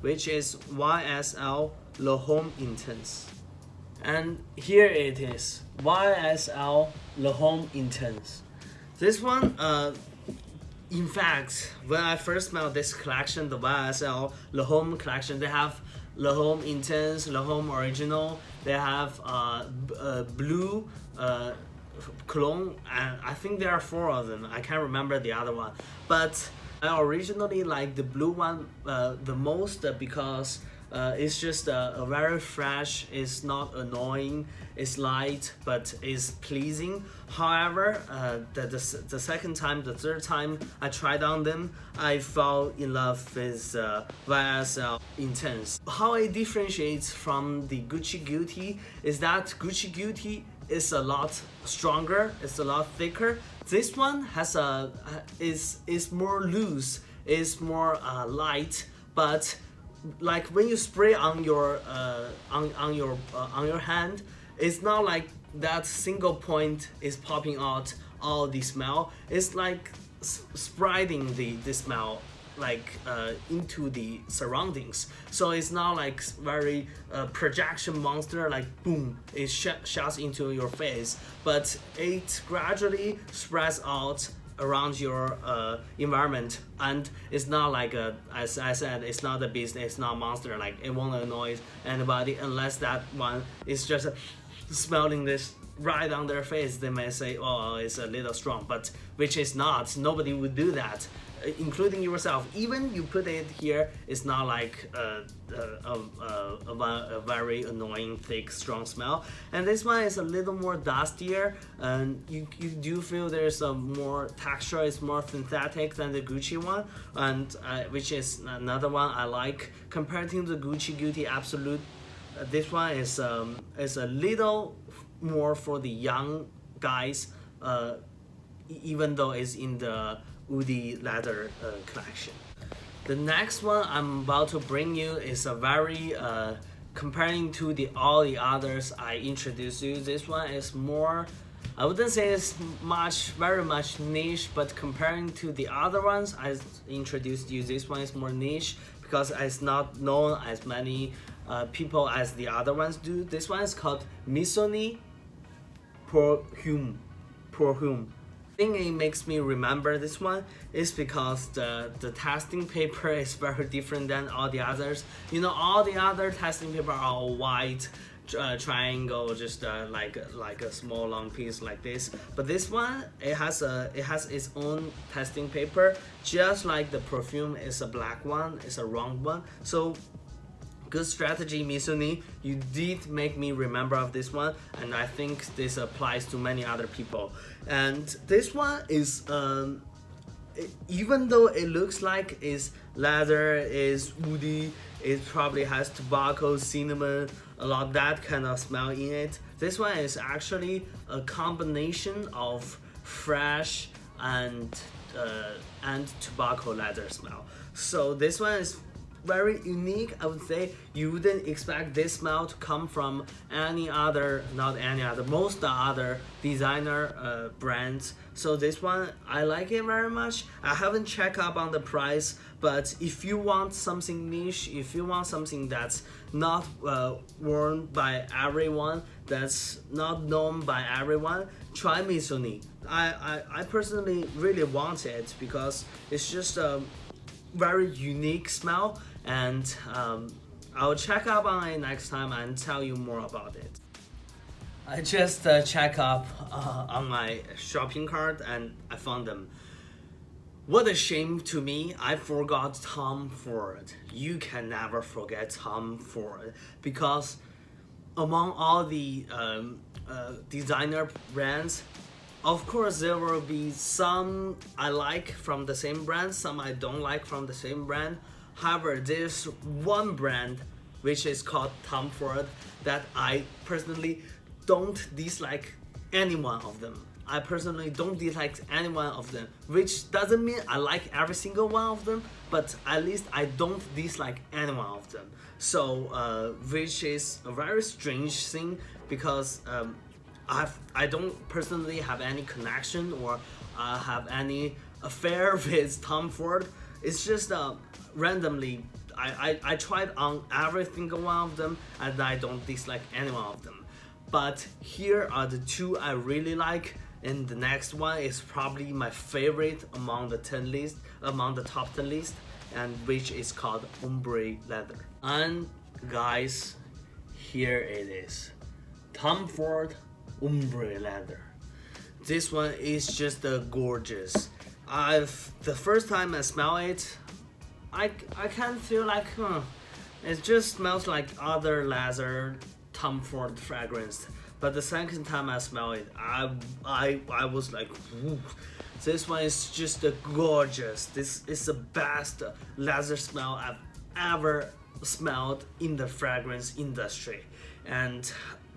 which is YSL Le Homme Intense. And here it is, YSL Le Homme Intense. This one, in fact, when I first smelled this collection, the YSL Le Homme collection, they have Le Homme Intense, Le Homme Original. They have blue cologne, and I think there are 4 of them. I can't remember the other one, but I originally like the blue one the most because it's just a very fresh. It's not annoying. It's light, but it's pleasing. However, the second time, the third time I tried on them, I fell in love with YSL Intense. How it differentiates from the Gucci Guilty is that Gucci Guilty is a lot stronger. It's a lot thicker. This one has is more loose. Is more light, but like when you spray on your on your hand, it's not like that single point is popping out all the smell. It's like spreading the smell like into the surroundings. So it's not like very projection monster, like boom, it shoots into your face, but it gradually spreads out around your environment, and it's not like as I said, it's not a beast, it's not a monster, like it won't annoy anybody unless that one is just smelling this right on their face. They may say, oh, it's a little strong, but which is not. Nobody would do that, including yourself. Even you put it here, it's not like a very annoying, thick, strong smell. And this one is a little more dustier, and you do feel there's a more texture. It's more synthetic than the Gucci one, and which is another one I like. Compared to the Gucci Guilty Absolute, this one is a little more for the young guys, even though it's in the woody leather collection. The next one I'm about to bring you is a very comparing to all the others I introduced you. This one is more, I wouldn't say it's very much niche, but comparing to the other ones I introduced you, this one is more niche because it's not known as many people as the other ones do. This one is called Missoni Perfume. I think it makes me remember this one is because the testing paper is very different than all the others. You know, all the other testing paper are white triangle, just like a small long piece like this. But this one, it has its own testing paper, just like the Perfume is a black one, it's a round one. So good strategy, Missoni. You did make me remember of this one, and I think this applies to many other people. And this one is, even though it looks like it's leather, is woody, it probably has tobacco, cinnamon, a lot of that kind of smell in it. This one is actually a combination of fresh and tobacco leather smell. So this one is very unique. I would say you wouldn't expect this smell to come from most other designer brands. So this one, I like it very much. I haven't checked up on the price, but if you want something niche, if you want something that's not worn by everyone, that's not known by everyone, try Missoni. I personally really want it because it's just a very unique smell, and I'll check up on it next time and tell you more about it. I just check up on my shopping cart and I found them. What a shame to me, I forgot Tom Ford. You can never forget Tom Ford because among all the designer brands, of course there will be some I like from the same brand, some I don't like from the same brand. However, there's one brand which is called Tom Ford that I personally don't dislike any one of them. I personally don't dislike any one of them, which doesn't mean I like every single one of them, but at least I don't dislike any one of them. So, which is a very strange thing because I don't personally have any connection or have any affair with Tom Ford. It's just randomly I tried on every single one of them, and I don't dislike any one of them. But here are the two I really like, and the next one is probably my favorite among the top 10 list, and which is called Ombre Leather. And guys, here it is, Tom Ford Ombre Leather. This one is just gorgeous. The first time I smell it, I kind of feel like, it just smells like other leather Tom Ford fragrance. But the second time I smell it, I was like, woo. This one is just gorgeous. This is the best leather smell I've ever smelled in the fragrance industry.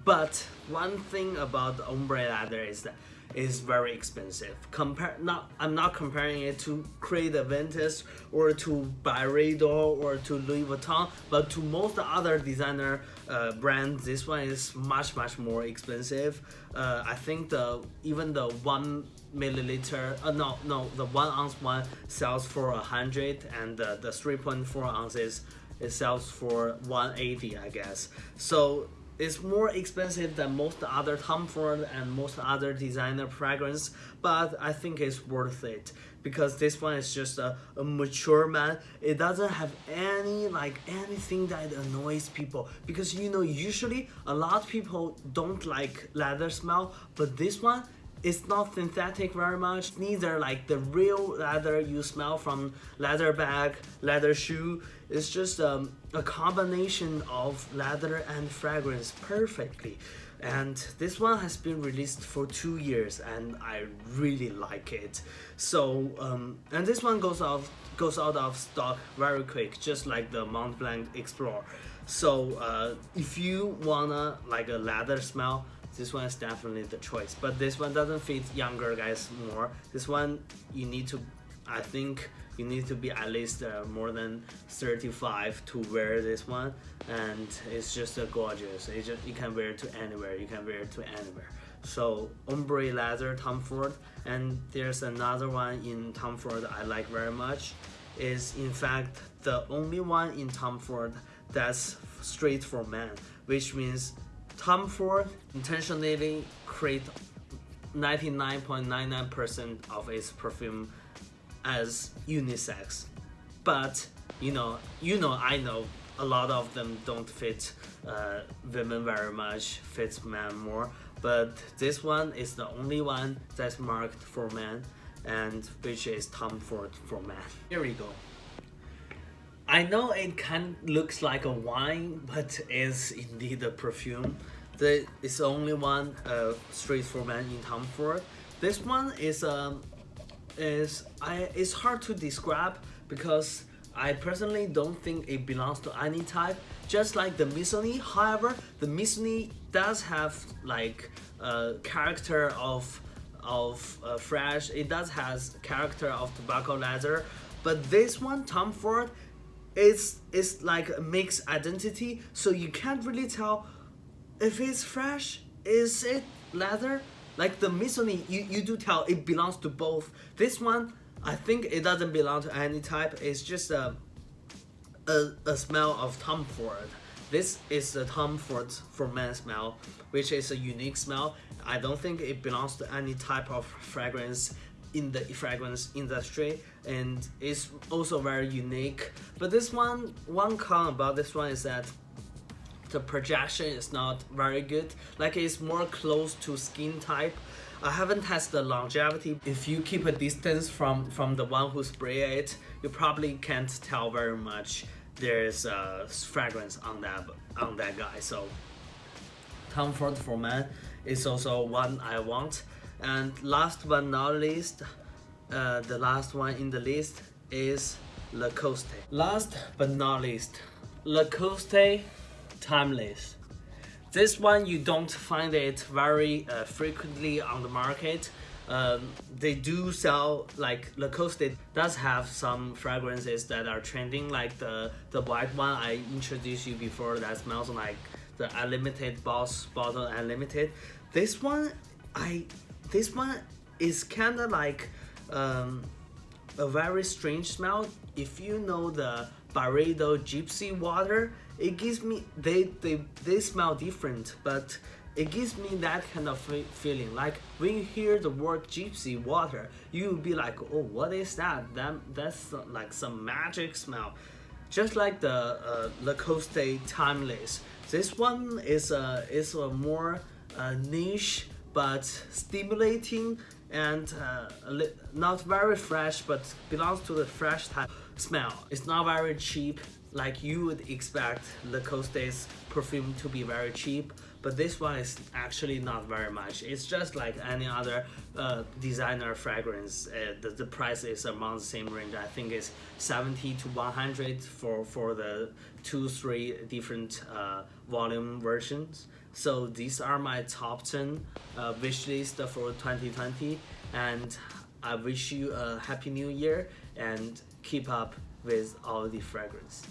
But one thing about the ombre leather is that it's very expensive. I'm not comparing it to Creed Aventus or to Byredo or to Louis Vuitton, but to most other designer brands, this one is much more expensive. I think even the 1 milliliter, the 1 ounce one sells for 100, and the 3.4 ounces it sells for 180, I guess. So it's more expensive than most other Tom Ford and most other designer fragrance, but I think it's worth it because this one is just a mature man. It doesn't have anything that annoys people, because usually a lot of people don't like leather smell, but this one, it's not synthetic very much, neither like the real leather you smell from leather bag, leather shoe. It's just a combination of leather and fragrance perfectly. And this one has been released for 2 years, and I really like it. So and this one goes out of stock very quick, just like the Mont Blanc Explorer. So if you wanna like a leather smell, this one is definitely the choice. But this one doesn't fit younger guys more. This one I think you need to be at least more than 35 to wear this one, and it's just gorgeous. You can wear it to anywhere. So ombre leather Tom Ford. And there's another one in Tom Ford I like very much. Is in fact the only one in Tom Ford that's straight for men, which means Tom Ford intentionally create 99.99% of its perfume as unisex. But I know a lot of them don't fit women very much, fits men more. But this one is the only one that's marked for men, and which is Tom Ford for men. Here we go. I know it kind of looks like a wine, but is indeed a perfume. It's the only one straight for men in Tom Ford. This one is it's hard to describe because I personally don't think it belongs to any type. Just like the Missoni, however, the Missoni does have like a character of fresh. It does has character of tobacco leather, but this one, Tom Ford, is like a mixed identity. So you can't really tell if it's fresh. Is it leather? Like the Missoni, you do tell it belongs to both. This one, I think it doesn't belong to any type. It's just a smell of Tom Ford. This is the Tom Ford for men smell, which is a unique smell. I don't think it belongs to any type of fragrance in the fragrance industry, and it's also very unique. But this one con about this one is that the projection is not very good. Like it's more close to skin type. I haven't tested the longevity. If you keep a distance from the one who spray it, you probably can't tell very much there's fragrance on that guy. So Tom Ford for men is also one I want. And last but not least, the last one in the list is Lacoste. Last but not least, Lacoste Timeless. This one you don't find it very frequently on the market. They do sell, like Lacoste does have some fragrances that are trending, like the white one I introduced you before that smells like the Unlimited Boss Bottle Unlimited. This one is kind of like a very strange smell. If you know the Barredo Gypsy Water. It gives me, they smell different, but it gives me that kind of feeling. Like when you hear the word Gypsy Water, you will be like, oh, what is that? That's like some magic smell. Just like the Lacoste Timeless. This one is a more niche but stimulating and not very fresh, but belongs to the fresh type smell. It's not very cheap, like you would expect Lacoste's perfume to be very cheap, but this one is actually not very much. It's just like any other designer fragrance. The price is among the same range. I think it's 70 to 100 for the 2-3 different volume versions. So these are my top 10 wish list for 2020, and I wish you a happy new year and keep up with all the fragrance.